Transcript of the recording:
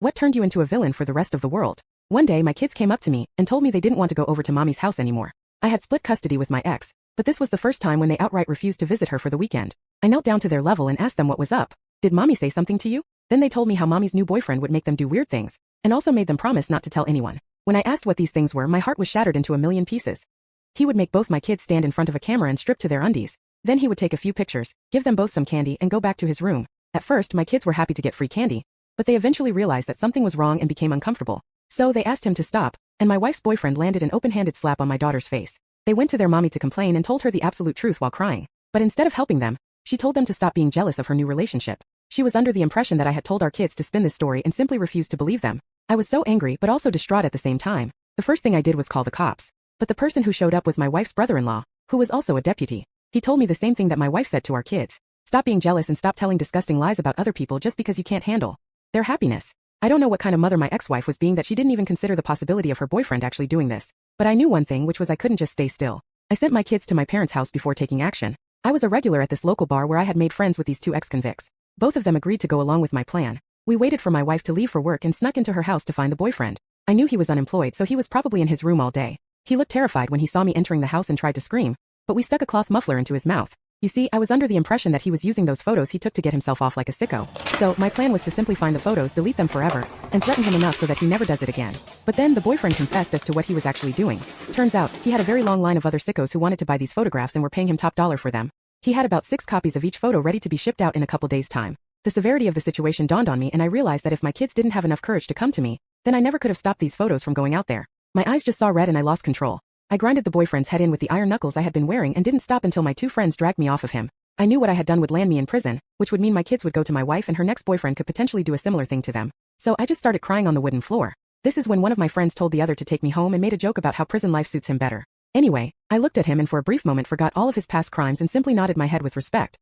What turned you into a villain for the rest of the world? One day my kids came up to me and told me they didn't want to go over to mommy's house anymore. I had split custody with my ex, but this was the first time when they outright refused to visit her for the weekend. I knelt down to their level and asked them what was up. Did mommy say something to you? Then they told me how mommy's new boyfriend would make them do weird things, and also made them promise not to tell anyone. When I asked what these things were, my heart was shattered into a million pieces. He would make both my kids stand in front of a camera and strip to their undies. Then he would take a few pictures, give them both some candy and go back to his room. At first my kids were happy to get free candy, but they eventually realized that something was wrong and became uncomfortable. So they asked him to stop, and my wife's boyfriend landed an open-handed slap on my daughter's face. They went to their mommy to complain and told her the absolute truth while crying. But instead of helping them, she told them to stop being jealous of her new relationship. She was under the impression that I had told our kids to spin this story and simply refused to believe them. I was so angry but also distraught at the same time. The first thing I did was call the cops. But the person who showed up was my wife's brother-in-law, who was also a deputy. He told me the same thing that my wife said to our kids. Stop being jealous and stop telling disgusting lies about other people just because you can't handle their happiness. I don't know what kind of mother my ex-wife was being that she didn't even consider the possibility of her boyfriend actually doing this. But I knew one thing, which was I couldn't just stay still. I sent my kids to my parents' house before taking action. I was a regular at this local bar where I had made friends with these two ex-convicts. Both of them agreed to go along with my plan. We waited for my wife to leave for work and snuck into her house to find the boyfriend. I knew he was unemployed, so he was probably in his room all day. He looked terrified when he saw me entering the house and tried to scream, but we stuck a cloth muffler into his mouth. You see, I was under the impression that he was using those photos he took to get himself off like a sicko. So my plan was to simply find the photos, delete them forever, and threaten him enough so that he never does it again. But then the boyfriend confessed as to what he was actually doing. Turns out, he had a very long line of other sickos who wanted to buy these photographs and were paying him top dollar for them. He had about 6 copies of each photo ready to be shipped out in a couple days' time. The severity of the situation dawned on me, and I realized that if my kids didn't have enough courage to come to me, then I never could have stopped these photos from going out there. My eyes just saw red and I lost control. I grinded the boyfriend's head in with the iron knuckles I had been wearing and didn't stop until my 2 friends dragged me off of him. I knew what I had done would land me in prison, which would mean my kids would go to my wife and her next boyfriend could potentially do a similar thing to them. So I just started crying on the wooden floor. This is when one of my friends told the other to take me home and made a joke about how prison life suits him better. Anyway, I looked at him and for a brief moment forgot all of his past crimes and simply nodded my head with respect.